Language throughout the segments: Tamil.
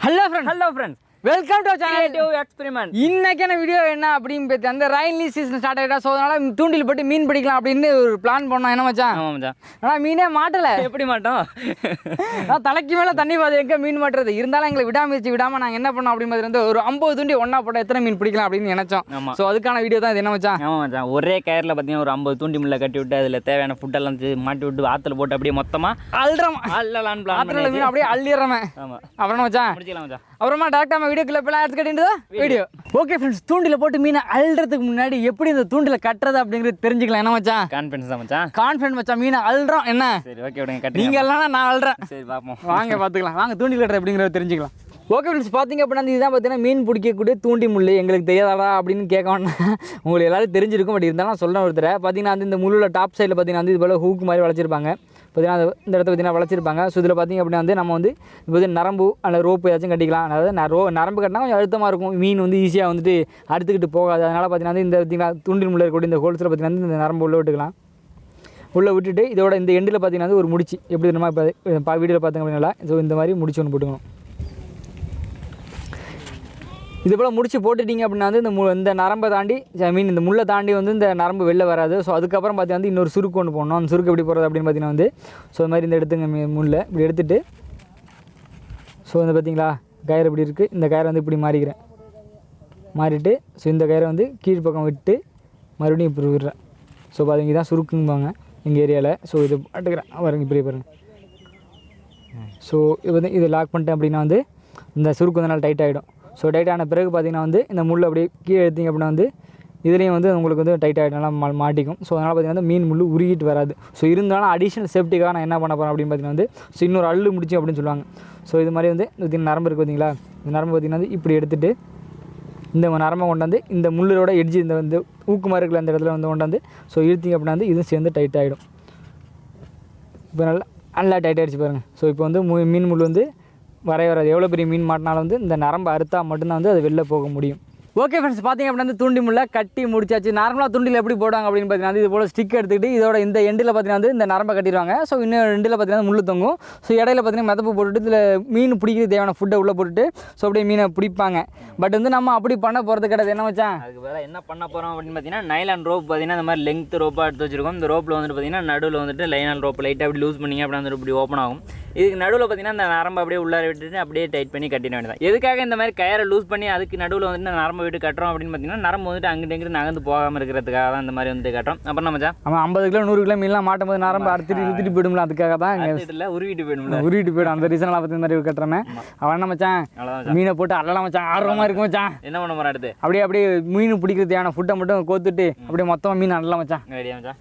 Hello friends. Welcome to our channel Creative Experiment. இன்னைக்கான வீடியோ என்ன அப்படின்னு பார்த்து அந்த ரெயின்லி சீசன் ஸ்டார்ட் ஆயிட்டா சோ அதனால தூண்டில் போட்டு மீன் பிடிக்கலாம் அப்படின்னு ஒரு பிளான் பண்ணோம். என்ன மச்சான்? ஆமா மச்சான். ஆனா மீனே மாட்டல. எப்படி மாட்டோம்? நான் தலைக்கு மேல தண்ணி பாது எங்க மீன் மாட்டுறது. இருந்தாலும் எங்களை விடாம நாங்க என்ன பண்ணோம் அப்படின்னு பார்த்து ஒரு 50 தூண்டி ஒண்ணா போட்டா எத்தனை மீன் பிடிக்கலாம் அப்படின்னு நினைச்சோம். சோ அதுக்கான வீடியோ தான் இது. என்ன மச்சான்? ஆமா மச்சான். ஒரே கயர்ல பாத்தீங்கன்னா ஒரு 50 தூண்டி முள்ள கட்டி விட்டு அதுல தேவையான ஃபுட் எல்லாம் மாட்டி விட்டு ஆத்துல போட்டு அப்படியே மொத்தமா அள்ளலாம்னு பிளான் ஆத்துல மீன் அப்படியே அள்ளிறமே. ஆமா. அப்புறம் மச்சான் முடிக்கலாம் மச்சான். அப்புறமா டைரக்டா நம்ம வீடியோக்குள்ள போலாம். Let's get into the video. Okay friends, தூண்டில போட்டு மீனை அள்றதுக்கு முன்னாடி எப்படி இந்த தூண்டில கட்டறது அப்படிங்கறது தெரிஞ்சுக்கலாம். என்ன மச்சான்? கான்ஃபிடன்ஸ் தான் மச்சான். கான்ஃபிடன்ஸ் மச்சான். மீனை அள்றோம். என்ன சரி ஓகே விடுங்க கட்டி. நீங்க எல்லாம் நான் அள்றேன். சரி பாப்போம். வாங்க பாத்துக்கலாம். வாங்க தூண்டில் கட்டுறது அப்படிங்கறத தெரிஞ்சுக்கலாம். ஓகே ஃப்ரெண்ட்ஸ், பார்த்தீங்க அப்படின்னா இதுதான் பார்த்தீங்கன்னா மீன் பிடிக்கக்கூடிய தூண்டி முள். எங்களுக்கு தெரியாதா அப்படின்னு கேட்க வேண்டாம், உங்களுக்கு எல்லாரும் தெரிஞ்சிருக்கும். பட் இருந்தாலும் சொல்கிறேன் ஒருத்தர். பார்த்தீங்கன்னா வந்து இந்த முள்ளில் டாப் சைடில் பார்த்தீங்கன்னா வந்து இது போல் ஹூக் மாதிரி வளைச்சிருப்பாங்க. பார்த்தீங்கன்னா இந்த இடத்த பார்த்தீங்கன்னா வளைச்சிருப்பாங்க. ஸோ இதில் பார்த்தீங்க அப்படின்னா வந்து நம்ம வந்து இப்போ வந்து நரம்பு அல்ல ரோப்பு ஏதாச்சும் கட்டிக்கலாம். அதாவது நரம்பு கட்டினா கொஞ்சம் அழுத்தமாக இருக்கும், மீன் வந்து ஈஸியாக வந்துட்டு அறுத்துக்கிட்டு போகாது. அதனால் பார்த்தீங்கன்னா வந்து இந்த பார்த்தீங்கன்னா தூண்டில் முள்ள இருக்கக்கூடிய இந்த ஹோல்ஸில் பார்த்தீங்கன்னா இந்த நரம்பு உள்ளே விட்டுக்கலாம். உள்ளே விட்டுட்டு இதோட இந்த எண்டில் பார்த்தீங்கன்னா வந்து ஒரு முடிச்சு எப்படி நம்ம இப்போ வீடியோவில் பார்த்தாங்க அப்படின்னா ஸோ இந்த மாதிரி முடிச்சு ஒன்று போட்டுக்கணும். இது போல் முடிச்சு போட்டுட்டிங்க அப்படின்னா வந்து இந்த நரம்பை தாண்டி மீன் இந்த முள்ளை தாண்டி வந்து இந்த நரம்பு வெளில வராது. ஸோ அதுக்கப்புறம் பார்த்தீங்கன்னா இன்னொரு சுருக்கு ஒன்று போடணும். அந்த சுருக்கு எப்படி போகிறது அப்படின்னு பார்த்தீங்கன்னா வந்து ஸோ இது மாதிரி இந்த எடுத்துங்க முள்ளை இப்படி எடுத்துகிட்டு ஸோ இந்த பார்த்தீங்களா கயிறு இப்படி இருக்குது. இந்த கயிறை வந்து இப்படி மாறிட்டு ஸோ இந்த கயிறை வந்து கீழ்ப்பக்கம் விட்டு மறுபடியும் இப்படி விடுறேன். ஸோ பார்த்தீங்க இதான் சுருக்குங்குவாங்க எங்கள் ஏரியாவில். ஸோ இது பாட்டுக்கிறேன் பாருங்க, இப்படி பாருங்கள். ஸோ இது வந்து இது லாக் பண்ணிட்டேன் அப்படின்னா வந்து இந்த சுருக்கு வந்து நல்லா டைட் ஆகிடும். ஸோ டைட் ஆன பிறகு பார்த்திங்கன்னா வந்து இந்த முள் அப்படியே கீழே எடுத்திங்க அப்படின்னா வந்து இதுலேயும் வந்து உங்களுக்கு வந்து டைட் ஆகிடும், நல்லா மாட்டிக்கும். ஸோ அதனால் பார்த்திங்கன்னா மீன் முள் உருகிட்டு வராது. ஸோ இருந்தாலும் அடிஷ்னல் சேஃப்டிக்காக நான் என்ன பண்ண போகிறேன் அப்படின்னு பார்த்தீங்கன்னா வந்து ஸோ இன்னொரு அள்ளு முடிச்சு அப்படின்னு சொல்லுவாங்க. ஸோ இது மாதிரி வந்து இந்த நரம்பு இருக்குது பார்த்தீங்களா, இந்த நரம்பு பார்த்திங்கன்னா வந்து இப்படி எடுத்துகிட்டு இந்த நரம்பை கொண்டாந்து இந்த முள்ளோட எட்ஜி இந்த வந்து ஊக்கு மாதிரி இருக்கிற அந்த இடத்துல வந்து கொண்டாந்து ஸோ இழுத்திங்க அப்படின்னா வந்து இதுவும் சேர்ந்து டைட் ஆகிடும். இப்போ நல்லா டைட் ஆகிடுச்சு பாருங்கள். ஸோ இப்போ வந்து மீன் முள் வந்து வராது. எவ்வளோ பெரிய மீன் மாட்டினாலும் வந்து இந்த நரம்பு அறுத்தா மட்டும்தான் வந்து அது வெளில போக முடியும். ஓகே ஃப்ரெண்ட்ஸ், பார்த்தீங்க அப்படின்னா வந்து தூண்டி முள்ள கட்டி முடிச்சாச்சு. நார்மலாக தூண்டில் எப்படி போடுவாங்க அப்படின்னு பார்த்தீங்கன்னா இது போல் ஸ்டிக் எடுத்துக்கிட்டு இதோட இந்த எண்டில் பார்த்தீங்கன்னா வந்து இந்த நரம்பை கட்டிடுவாங்க. ஸோ இன்னும் ரெண்டில் பார்த்தீங்கன்னா முள் தொங்கும். ஸோ இடையில பார்த்தீங்கன்னா மிதப்பு போட்டுட்டு இதில் மீன் பிடிக்கிறது தேவையான ஃபுட்டை உள்ளே போட்டுட்டு ஸோ அப்படியே மீனை பிடிப்பாங்க. பட் வந்து நம்ம அப்படி பண்ண போகிறது கிடையாது. என்ன வச்சான் அதுக்கு வேறு என்ன பண்ண போகிறோம் அப்படின்னு பார்த்தீங்கன்னா நைலான் ரோப் பார்த்தீங்கன்னா இந்த மாதிரி லெங்த் ரோப்பாக எடுத்து வச்சிருக்கோம். இந்த ரோப்பில் வந்துட்டு பார்த்தீங்கன்னா நடுவில் வந்துட்டு லைனான் ரோப் லைட்டாக அப்படி லூஸ் பண்ணிங்க அப்படின்னா வந்துட்டு இப்படி ஓப்பன் ஆகும். இதுக்கு நடுவில் பார்த்தீங்கன்னா இந்த நரம்பை அப்படியே உள்ளார விட்டுட்டு அப்படியே டைட் பண்ணி கட்டிட வேண்டியதான். எதுக்காக இந்த மாதிரி கயரை லூஸ் பண்ணி அதுக்கு நடுவில் வந்துட்டு நரம்பை விட்டு கட்டுறோம் அப்படின்னு பார்த்தீங்கன்னா நரம்பு வந்துட்டு அங்கிட்டு இங்கிட்டு நகர்ந்து போகாமல் இருக்கிறதுக்காக தான் இந்த மாதிரி வந்து கட்டுறோம். அப்புறம் மச்சான் நம்ம 50 கிலோ 100 கிலோ மீன்லாம் மாட்டும் போது நரம்பு இழுத்துட்டு போயிடும்ல, அதுக்காக தான் இல்லை உருவிட்டு போயிடும். அந்த ரீசனெலாம் பார்த்து மாதிரி கட்டுறேன். அவன் என்ன மச்சான் மீனை போட்டு அல்லலாம் மச்சான், ஆர்வமாக இருக்கும் மச்சான். என்ன பண்ண போகிறேன் அடுத்து அப்படியே மீன் பிடிக்கிறதுக்கான ஃபுட்டை மட்டும் கோத்துட்டு அப்படியே மொத்தமாக மீன் அல்லலாம் மச்சான்.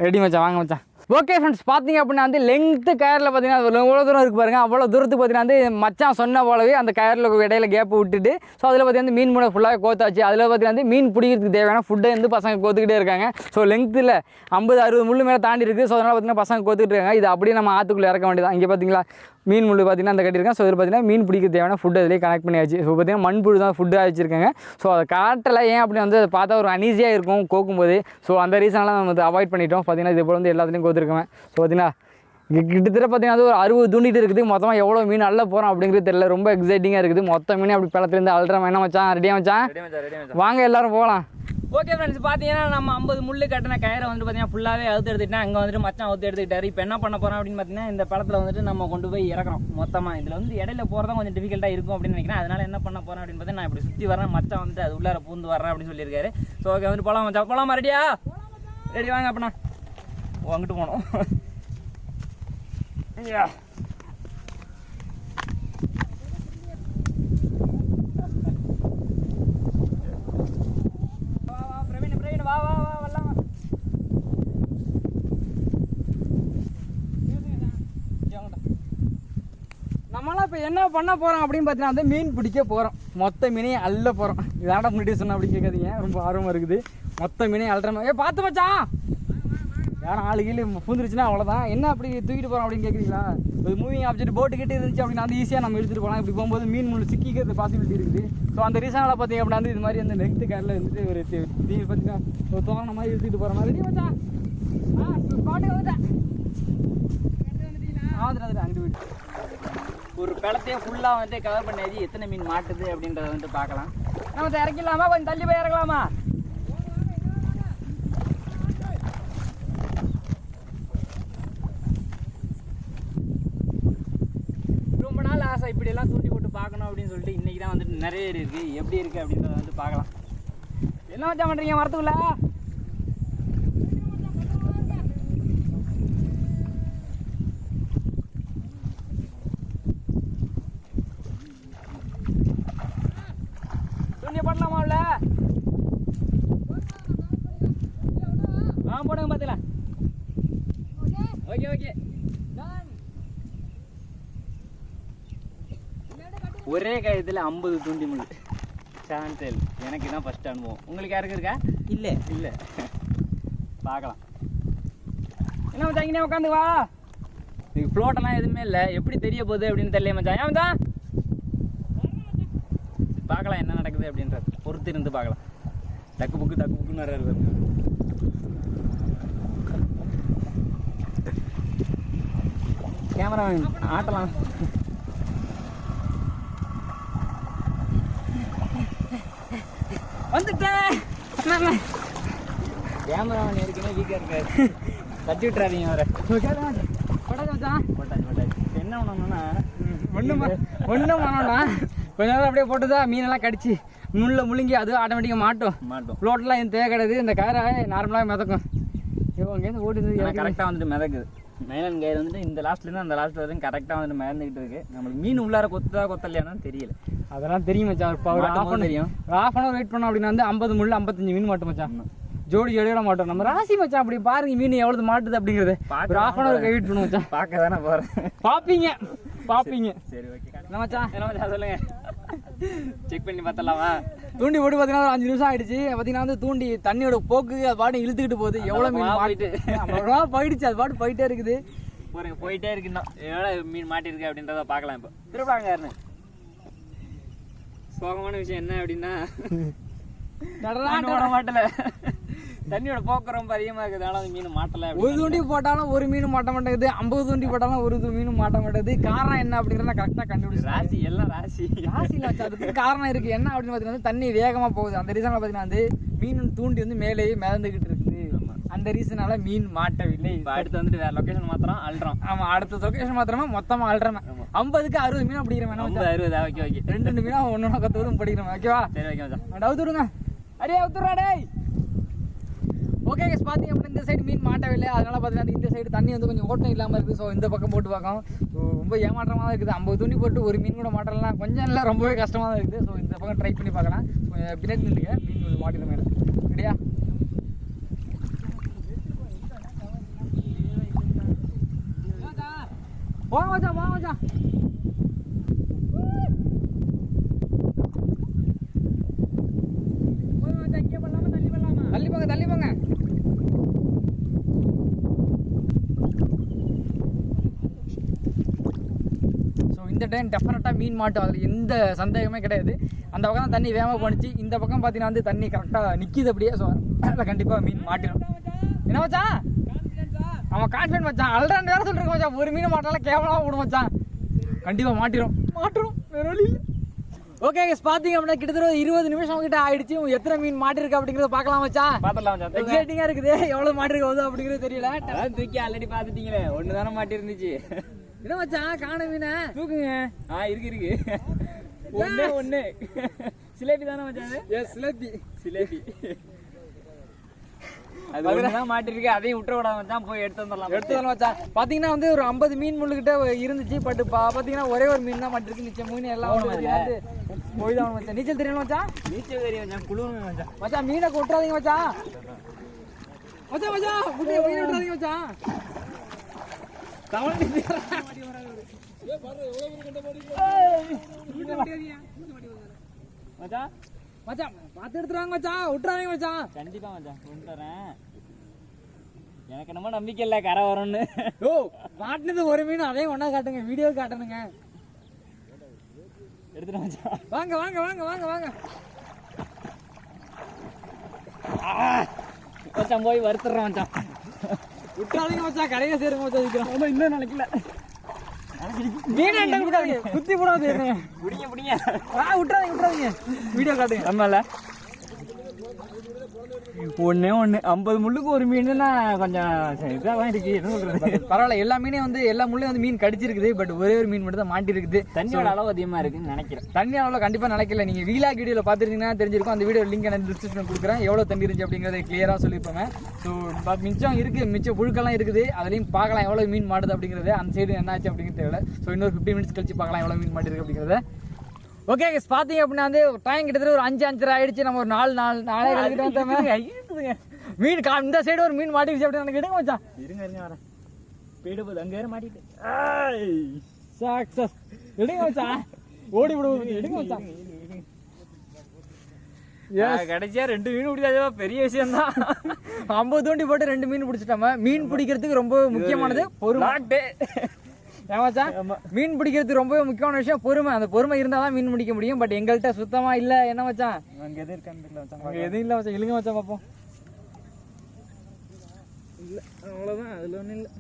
ரெடி மச்சான், வாங்க மச்சான். ஓகே ஃப்ரெண்ட்ஸ், பார்த்தீங்க அப்படின்னா வந்து லெங்க்த்து கயரில் பார்த்தீங்கன்னா எவ்வளோ தூரம் இருக்குது பாருங்கள். அவ்வளோ தூரத்துக்கு பார்த்தீங்கன்னா வந்து மச்சான் சொன்ன போலவே அந்த கயரில் இடையில கேப்பு விட்டுட்டு ஸோ அதில் பார்த்தீங்கன்னா மீன் மூணை ஃபுல்லாக கோத்தாச்சு. அதில் பார்த்தீங்கன்னா வந்து மீன் பிடிக்கிறதுக்கு தேவையான ஃபுட்டை வந்து பசங்க கோத்துக்கிட்டே இருக்காங்க. ஸோ லெங்க்த்தில் 50-60 முள் மேலே தாண்டி இருக்குது. ஸோ அதனால் பார்த்தீங்கன்னா பசங்க கோத்துக்கிட்டு இருக்காங்க. இது அப்படியே நம்ம ஆற்றுக்குள்ளே இறக்க வேண்டியதான். இங்கே பார்த்தீங்களா மீன் முள் பார்த்தீங்கன்னா அந்த கட்டியிருக்கேன். ஸோ இதில் பார்த்தீங்கன்னா மீன் பிடிக்க தேவையான ஃபுட்டு அதிலே கனெக்ட் பண்ணியாச்சு. ஸோ பார்த்தீங்கன்னா மண்புழு தான் ஃபுட்டாக வச்சுருக்காங்க. ஸோ அதை காட்டலை ஏன் அப்படி வந்து அதை பார்த்தா ஒரு அனீஸியாக இருக்கும் கோக்கும்போது. ஸோ அந்த ரீசனெலாம் நம்ம வந்து அவாய்ட் பண்ணிட்டோம். பார்த்தீங்கன்னா இது போல் வந்து எல்லாத்துலேயும் கோத்துருக்கேன். ஸோ பார்த்தீங்கன்னா கிட்டத்தட்ட பார்த்தீங்கன்னா அது ஒரு 60 தூண்டிட்டு இருக்குது. மொத்தமாக எவ்வளோ மீன் அள்ள போகிறோம் அப்படிங்கிறது தெரியல. ரொம்ப எக்ஸைட்டிங்காக இருக்குது. மொத்த மீன் அப்படி பழத்துலேருந்து அள்ளுறோம். என்ன மச்சான், ரெடியாக மச்சான்? வாங்க எல்லோரும் போகலாம். ஓகே ஃப்ரெண்ட்ஸ், பார்த்தீங்கன்னா நம்ம 50 முள் கட்டின கயிறை வந்து பார்த்தீங்கன்னா ஃபுல்லாகவே அவுத்து எடுத்துக்கிட்டேன். அங்கே வந்துட்டு மச்சான் அவுத்து எடுத்துக்கிட்டாரு. இப்போ என்ன பண்ண போகிறோம் அப்படின்னு பார்த்தீங்கன்னா இந்த பழத்தில் வந்துட்டு நம்ம கொண்டு போய் இறக்குறோம் மொத்தமாக. இதில் வந்து இடையில போகிறதா கொஞ்சம் டிஃபிகல்ட்டாக இருக்கும் அப்படின்னு நினைக்கிறேன். அதனால் என்ன பண்ண போகிறேன் அப்படின்னு பார்த்தீங்கன்னா நான் இப்படி சுற்றி வரேன், மச்சான் வந்துட்டு அது உள்ளார பூந்து வரேன் அப்படின்னு சொல்லியிருக்காரு. ஸோ ஓகே வந்து போகலாம் மச்சான், போகலாமா? ரெடியா? ரெடி வாங்க அப்படின்னா அங்கிட்டு போகணும். நம்மளாம் இப்போ என்ன பண்ண போகிறோம் அப்படின்னு பார்த்தீங்கன்னா வந்து மீன் பிடிக்க போகிறோம். மொத்த மீனையும் அள்ள போகிறோம். இதாண்டா முன்னாடி சொன்ன அப்படின்னு கேட்காதீங்க, ரொம்ப ஆர்வமாக இருக்குது. மொத்த மீனையும் அள்ளுற பார்த்து மச்சான், யாரும் ஆளு கீழே பூந்துருச்சுன்னா அவ்வளோதான். என்ன அப்படி தூக்கிட்டு போகிறோம் அப்படின்னு கேட்குறீங்களா? ஒரு மூவிங் ஆப்ஜெக்ட் போட்டு கிட்டே இருந்துச்சு அப்படின்னா வந்து ஈஸியாக நம்ம எடுத்துகிட்டு போகலாம். இப்படி போகும்போது மீன் முள் சிக்கிக்கிறது பாசிபிலிட்டி இருக்குது. ஸோ அந்த ரீசனால் பார்த்தீங்க அப்படின்னா வந்து இது மாதிரி வந்து நெக்ஸ்ட் காரில் வந்துட்டு ஒரு தீ பார்த்தீங்கன்னா ஒரு தோரண மாதிரி எடுத்துகிட்டு போகிற மாதிரி மச்சான். பாட்டு வந்துட்டேன். வந்துட்டு அங்கிட்டு போயிட்டு ஒரு பழத்தையே ஃபுல்லாக வந்து கவர் பண்ணியாச்சு. எத்தனை மீன் மாட்டுது அப்படின்றத வந்து பார்க்கலாம். நம்ம இறக்கிடலாமா? கொஞ்சம் தள்ளி போய் இறக்கலாமா? ரொம்ப நாள் ஆசை இப்படியெல்லாம் தூண்டி போட்டு பார்க்கணும் அப்படின்னு சொல்லிட்டு இன்றைக்கி தான் வந்துட்டு நிறைய இருக்குது. எப்படி இருக்குது அப்படின்றத வந்து பார்க்கலாம். என்ன வச்சா பண்ணுறீங்க மரத்துக்குள்ள? பண்ணலாமா உள்ள? போடுங்க பார்த்துக்கலாம். Okay okay. ஒரே கயத்தில் 50 தூண்டி முள் சான்சல். எனக்கு தான் ஃபர்ஸ்ட் அனுபவம். உங்களுக்கு யாருக்கு இருக்கா? இல்லை இல்லை, பார்க்கலாம். என்ன மச்சான் இங்கே உட்காந்து வா. இதுக்கு ஃப்ளோட்டெல்லாம் எதுவுமே இல்லை. எப்படி தெரிய போகுது அப்படின்னு தெரியல மச்சான். ஏன் மச்சான் பார்க்கலாம் என்ன நடக்குது அப்படின்றது. பொறுத்து இருந்து பார்க்கலாம். டக்கு புக்குன்னு நிறைய இருக்குது. கேமரா ஆட்டலாம். வந்துட்டேன். கேமரா ஏற்கனவே வீக்காக இருக்காது. தட்டி விட்டுறாதீங்க அவரை. என்ன பண்ணணும்னா ஒன்றும் பண்ணணும்னா கொஞ்ச நேரம் அப்படியே போட்டுதா மீனெல்லாம் கடிச்சு முழுங்கி அது ஆட்டோமேட்டிக்காக மாட்டோம். ஃப்ளோட்டெலாம் எதுவும் தேவை கிடையாது. இந்த கயரை நார்மலாக மிதக்கும். அங்கேருந்து ஓடுது கரெக்டாக வந்துட்டு மிதக்குது. நைலான் கயிறு வந்துட்டு இந்த லாஸ்ட்லேருந்து அந்த லாஸ்ட் வரைக்கும் கரெக்டாக வந்துட்டு மிதந்துக்கிட்டு இருக்கு. நம்மளுக்கு மீன் உள்ளார கொத்தலையானு தெரியல. அதெல்லாம் தெரியும் மச்சான். இப்போ ஒரு ஹாஃப் அன் ஹவர் வெயிட் பண்ணோம் அப்படின்னா வந்து 50 முள் 55 மீன் மாட்டோம் மச்சான். ஜோடி ஜோடியோட மாட்டோம். நம்ம ராசி மச்சான் அப்படி பாருங்க மீன் எவ்வளவு மாட்டுது அப்படிங்கிறது. ஒரு ஹாஃப் அன் ஹவர் வெயிட் பண்ணுவோம் மச்சான். பார்க்க தானே போகிறேன். பார்ப்பீங்க. சரி ஓகே. என்ன மச்சான் சொல்லுங்க. செக் பண்ணி பார்த்தலாமா? தூண்டி போட்டு பார்த்தீங்கன்னா 5 நிமிஷம் ஆயிடுச்சு. பார்த்தீங்கன்னா வந்து தூண்டி தண்ணியோட போக்கு அது பாட்டு இழுத்துக்கிட்டு போகுது. எவ்வளோ மீன் போயிடுச்சு. அது பாட்டு போயிட்டே இருக்குது. போயிட்டே இருக்கு. இன்னும் எவ்வளோ மீன் மாட்டிருக்கு அப்படின்றத பார்க்கலாம். இப்போ திருப்பாங்க. சோகமான விஷயம் என்ன அப்படின்னா மாட்டல. தண்ணியோட போக்கு ரொம்ப அதிகமாக இருக்குது. அதனால மீன் மாட்டலை. ஒரு தூண்டி போட்டாலும் ஒரு மீன் மாட்ட மாட்டேங்குது. 50 தூண்டி போட்டாலும் ஒரு மீனும் மாட்ட மாட்டேங்குது. காரணம் என்ன அப்படிங்கிறத கரெக்டாக கண்டுபிடிச்சு. ராசி எல்லாம் ராசியில் வச்சு அதுக்கு காரணம் இருக்குது. என்ன அப்படின்னு பார்த்தீங்கன்னா தண்ணி வேகமாக போகுது. அந்த ரீசனில் பார்த்தீங்கன்னா வந்து மீன் தூண்டி வந்து மேலேயே மிதந்துக்கிட்டு இருக்குது. அந்த ரீசனால மீன் மாட்டவில்லை. அடுத்து வந்துட்டு வேற லொகேஷன் மாத்திரம் அல்றோம். ஆமாம், அடுத்த லொகேஷன் மாத்திரமா மொத்தமாக அல்றேன். 50க்கு 60 மீன் பிடிக்கிறேன். 60 ஓகே ஓகே. 2 மீனா ஒன்று கற்றுவதும் படிக்கிறேன். ஓகேவா? சரி ஓகே. டவுத்துடுங்க. அடே அவுத்துறாடே. ஓகே கேஸ், பார்த்தீங்க அப்படின்னா இந்த சைடு மீன் மாட்டவில்லை. அதனால் பார்த்தீங்கன்னா இந்த சைடு தண்ணி வந்து கொஞ்சம் ஓட்டம் இல்லாமல் இருக்குது. ஸோ இந்த பக்கம் போட்டு பார்க்கும். ஸோ ரொம்ப ஏமாற்றமாக தான் இருக்குது. 50 துணி போட்டு ஒரு மீன் கூட மாட்டலாம் கொஞ்சம் இல்லை, ரொம்பவே கஷ்டமாக தான் இருக்குது. ஸோ இந்த பக்கம் ட்ரை பண்ணி பார்க்கலாம். பின்னாடி நின்றுங்க, மீன் கொஞ்சம் மாட்டின மேலே ரெடியா? வாங்க மச்சான், வாங்க மச்சான். தள்ளி போங்க. ஸோ இந்த டைம் டெஃபினட்டாக மீன் மாட்டும். அதில் எந்த சந்தேகமே கிடையாது. அந்த பக்கம் தான் தண்ணி வேகமாக போணுச்சு. இந்த பக்கம் பார்த்தீங்கன்னா வந்து தண்ணி கரெக்டாக நிற்கிது அப்படியே. ஸோ அதில் கண்டிப்பாக மீன் மாட்டிடும். என்ன வச்சான்? அவன் கான்ஃபிடன்ட் வச்சான். அல்றான் வேறு சொல்லிருக்க மச்சான். ஒரு மீன் மாட்டாலும் கேவலமாக விடும் மச்சான். கண்டிப்பாக மாட்டிடும் வேறு வழி இல்லை. ஓகே கேஸ், பார்த்தீங்க அப்படின்னா கிட்டத்தட்ட 20 நிமிஷம் கிட்ட ஆயிடுச்சு. எத்தனை மீன் மாட்டிருக்கு அப்படிங்கிறத பார்க்கலாம் மச்சான். பார்த்துலாம். எக்ஸைட்டிங்காக இருக்குது. எவ்வளோ மாட்டிருக்கு போகுது அப்படிங்கிறது தெரியல. தூக்கி ஆல்ரெடி பார்த்துட்டீங்களே, ஒன்று தானே மாட்டி இருந்துச்சு. என்ன மச்சான் காண மீனை தூக்குங்க. இருக்கு ஒன்று சிலேபி தானே மச்சான்? சிலேபி அது ஒண்ணுதான் மாட்டிருக்கு. அதையும் விட்டுற விடாம மச்சான், போய் எடுத்து வந்துடலாம் மச்சான். பாத்தீங்கன்னா வந்து ஒரு 50 மீன் முள்ளுகிட்ட இருந்துச்சு. பட் பாத்தீங்கன்னா ஒரே ஒரு மீன் தான் மாட்டிருக்கு. நிச்சயம் மீன் எல்லாம் போய் தான் மச்சான். நீச்சல் தெரியும் மச்சான்? நீச்சல் தெரியும் மச்சான். குழுவுங்க மச்சான். மச்சான் மீனை கொட்டுறாதீங்க மச்சான். மச்சான் மீனை விட்டுறாதீங்க மச்சான். மச்சான் மச்சான் பார்த்து எடுத்துருவாங்க மச்சான். விட்டுறாதீங்க மச்சான். கண்டிப்பா மச்சான் விட்டுறேன். எனக்கு என்னமோ நம்பிக்கை இல்லை கரை வரும்னு. ஓ மாட்டினது ஒரு மீன், அதையும் ஒன்றா காட்டுங்க, வீடியோ காட்டணுங்க. எடுத்துட்டு மச்சான். வாங்க வாங்க வாங்க வாங்க வாங்க மச்சான். போய் வறுத்துறேன் மச்சான். விட்டுறாதீங்க மச்சான். கடையில் சேருங்க மச்சான். இன்னும் நினைக்கல. மீன் என்கிட்ட கொடுக்காதீங்க, குத்தி போடாது. பிடிங்க விட்டுறாதீங்க, வீடியோ காட்டுங்க. ஆமால ஒண்ணே 50 முள்ளுக்கு ஒரு மீன்னா கொஞ்சம் இதாக தான் இருக்கு. என்ன சொல்றது, பரவாயில்ல. எல்லா மீனையும் வந்து எல்லா முள்ளையும் வந்து மீன் கடிச்சிருக்குது. பட் ஒரே ஒரு மீன் மட்டும் தான் மாட்டிருக்குது. தண்ணியோட அளவு அதிகமாக இருக்குன்னு நினைக்கிறேன். தண்ணி அளவில் கண்டிப்பாக நினைக்கல. நீங்கள் வீலாக் வீடியோவில் பார்த்துருந்தீங்கன்னா தெரிஞ்சிருக்கும். அந்த வீடியோ லிங்க் நான் டிஸ்கிரிப்ஷன் கொடுக்குறேன். எவ்வளோ தண்ணி இருந்துச்சு அப்படிங்கிறத கிளியராக சொல்லியிருப்பாங்க. ஸோ மிச்சம் இருக்குது, மிச்சம் புழுக்கெல்லாம் இருக்குது. அதுலேயும் பார்க்கலாம் எவ்வளோ மீன் மாடுது அப்படிங்கிறது. அந்த சைடு என்ன ஆச்சு அப்படிங்கிறது தெரியல. ஸோ இன்னொரு 15 மினிட்ஸ் கழிச்சு பார்க்கலாம் எவ்வளோ மீன் மாட்டிருக்கு அப்படிங்கிறத. ஓகே பார்த்தீங்க அப்படின்னா வந்து டைம் கிட்டத்தட்ட ஒரு 5:30 ஆயிடுச்சு. நம்ம ஒரு 4 கழிக்கிட்டு வந்தோமே. மீன் இந்த சைடு ஒரு மீன் மாட்டிடுச்சு அப்படின்னு எனக்கு எடுங்க மச்சான். இருங்க வரேன். போயிடு போது அங்கே வேற மாட்டிட்டு சக்சஸ். எடுங்க மச்சான், ஓடி விடுவோம். எடுங்க மச்சான். கடைசியா 2 மீன் பிடிச்சாச்சா, பெரிய விஷயம் தான். 50 தூண்டி போட்டு 2 மீன் பிடிச்சிட்டாம. மீன் பிடிக்கிறதுக்கு ரொம்ப முக்கியமானது பொறுமை. ஏமாச்சா, மீன் பிடிக்கிறதுக்கு ரொம்ப முக்கியமான விஷயம் பொறுமை. அந்த பொறுமை இருந்தால் தான் மீன் பிடிக்க முடியும். பட் எங்கள்கிட்ட சுத்தமா இல்லை. என்ன மச்சான், அங்கே எதுவும் இருக்கான்னு அங்கே எதுவும் இல்லை மச்சான். இழுங்க மச்சான் பார்ப்போம். இல்லை அவ்வளோதான், அதில் ஒன்றும் இல்லை.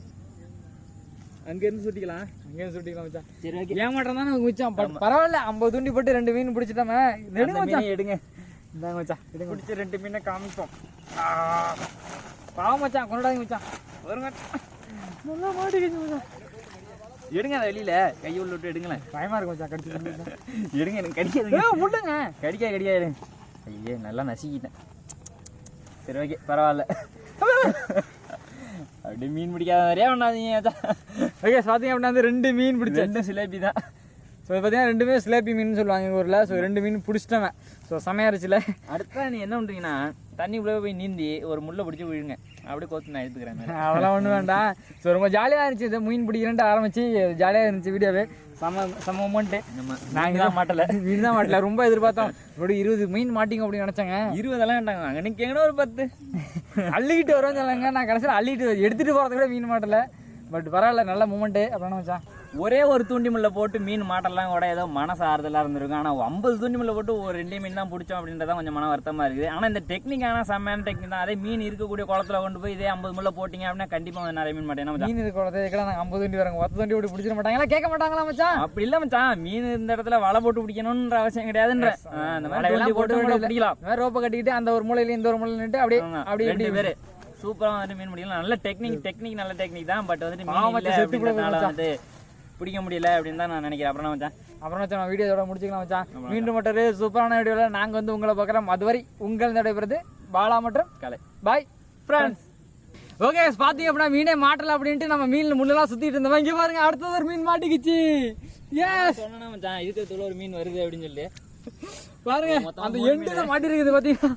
அங்கேருந்து சுட்டிக்கலாம் மச்சான். சரி ஓகே. ஏமாட்டம் தானே மிச்சம். பட் பரவாயில்ல, 50 தூண்டி போட்டு 2 மீன் பிடிச்சிட்டாம. எடுங்க மச்சான், எடுங்க. இந்தாங்க மச்சான், எடுங்க. பிடிச்ச 2 மீனை காமிப்போம். பாவம் மச்சான், கொண்டாடுங்க மச்சான். வருங்க, நல்லா மாட்டிக்கிச்சு மச்சான். எடுங்க அதை வெளியில கையை உள்ள விட்டு எடுங்களேன். பயமா இருக்கு மச்சான், கடிச்சு எடுங்க, எனக்கு கடிக்காதுங்க. முட்டுங்க, கடிக்காது. ஐயே நல்லா நசுக்கிட்டேன். சரி ஓகே பரவாயில்ல. அப்படி மீன் பிடிக்காத மாதிரியே பண்ணாதீங்க. ஓகே பார்த்தீங்க அப்படின்னா வந்து 2 மீன் பிடிச்சேன். 2 சிலேபி தான். ஸோ பார்த்தீங்கன்னா 2மே சிலேபி மீன் சொல்லுவாங்க எங்கள் ஊரில். ஸோ 2 மீன் பிடிச்சிட்டேன். ஸோ செமையாரிச்சில். அடுத்த நீ என்ன பண்ணுறீங்கன்னா, தண்ணி உள்ளே போய் நீந்தி ஒரு முள்ளை பிடிச்சி விழுங்க. அப்படியே கோத்து நான் எடுத்துக்கிறேன். அதெல்லாம் ஒன்றும் வேண்டாம். ஸோ ரொம்ப ஜாலியாக இருந்துச்சு. இந்த மீன் பிடிக்கிறேன்ட்டு ஆரம்பிச்சு ஜாலியாக இருந்துச்சு வீடியோவே. செம மொமெண்ட்டு. நாங்கள் தான் மாட்டலை, மீன் தான் மாட்டல. ரொம்ப எதிர்பார்த்தோம். இப்படி 20 மீன் மாட்டிங்க அப்படின்னு நினச்சாங்க. 20 வேண்டாங்க, அன்னைக்கு எங்கன்னா ஒரு 10 அள்ளிக்கிட்டு வருவோம் சொன்னாங்க. நான் கடைசியில் அள்ளிட்டு எடுத்துகிட்டு போகிறத விட மீன் மாட்டலை. பட் பரவாயில்ல, நல்ல மூமெண்ட்டு. அப்படின்னு வச்சா ஒரே ஒரு தூண்டி முள்ள போட்டு மீன் மாட்டெல்லாம் கூட ஏதோ மனசு ஆறுதலாக இருந்திருக்கும். ஆனால் 50 தூண்டி முள்ள போட்டு ஒரு 2 மீன் தான் பிடிச்சோம் அப்படின்றதான் கொஞ்சம் மன வருத்தமாக இருக்குது. ஆனால் இந்த டெக்னிக்கான செம்மையான டெக்னிக் தான். அதே மீன் இருக்கக்கூடிய குளத்துல கொண்டு போய் இதே 50 முள்ள போட்டிங்க அப்படின்னா கண்டிப்பாக நிறைய மீன் மாட்டேன். மீன் இருக்க குளத்தை நாங்கள் 50 தூண்டி வராங்க, 10 தூண்டி போட்டு பிடிச்சிட மாட்டாங்களா, கேட்க மாட்டாங்களா மச்சான்? அப்படி இல்லை மச்சான், மீன் இந்த இடத்துல வலை போட்டு பிடிக்கணுன்ற அவசியம் கிடையாதுன்ற. அந்த மாதிரி போட்டு பிடிக்கலாம். ரோப்பை கட்டிக்கிட்டு அந்த ஒரு மூலையில இந்த ஒரு மூலையில நின்று அப்படியே அப்படியே 2 பேர் சூப்பராக வந்துட்டு மீன் பிடிக்கலாம். நல்ல டெக்னிக் நல்ல டெக்னிக் தான். பட் வந்துட்டு பிடிக்க முடியல அப்படின்னு தான் நான் நினைக்கிறேன். அப்புறம் மச்சான் நான் வீடியோட முடிச்சுக்கலாம் மச்சான். மீண்டும் மற்ற சூப்பரான வீடியோவில் நாங்கள் வந்து உங்களை பார்க்குறோம். அதுவரை உங்கள் நடைபெறுது பாலா மற்றும் கலை. Bye friends. ஓகே பார்த்தீங்க அப்படின்னா மீனே மாட்டல அப்படின்ட்டு நம்ம மீன் முள்ளெல்லாம் சுற்றிட்டு இருந்தோம். இங்கே பாருங்க, அடுத்தது ஒரு மீன் மாட்டிக்கிச்சு. ஏன் சொன்னா மச்சான், இதுக்கு ஒரு மீன் வருது அப்படின்னு சொல்லி பாருங்க, அந்த எண்டுல மாட்டிருக்குது பார்த்தீங்கன்னா.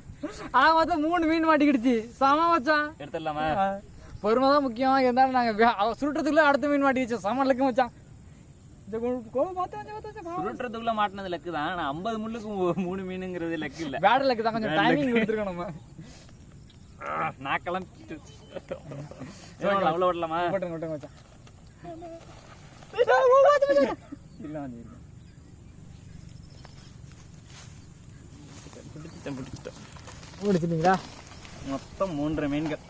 மொத்தம் 3 மீன் மாட்டிக்கிடுச்சு. சம மச்சான், எடுத்துடலாமா? பொறுமை தான் முக்கியம். இருந்தாலும் நாங்கள் சுருட்டுறதுக்குள்ள அடுத்த மீன் மாட்டிக்கிச்சு. சம லக்கு மச்சான். சுருட்டுறதுக்குள்ள மாட்டினது லக்கு தான். ஆனால் 50 முள்ளுக்கு 3 மீனுங்கிறது லக்கு இல்லை, பேட் லக்கு தான். கொஞ்சம் டைமிங் கொடுத்துருக்கோம் நம்ம. நாக்கெல்லாம் அவ்வளோ விடலாமா? விட்டுருங்க மச்சான். இல்லை முடிச்சிட்டீங்களா? மொத்தம் 3 மீன்கள்.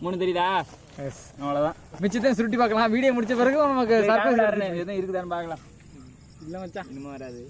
3 தெரியுதா? அவ்வளோதான். மிச்சத்தையும் சுருட்டி பார்க்கலாம். வீடியோ முடிச்ச பிறகு நமக்கு சர்ப்ரைஸ் எதுவும் இருக்குதான்னு பார்க்கலாம். இல்லை மச்சான், இன்னும் வராது.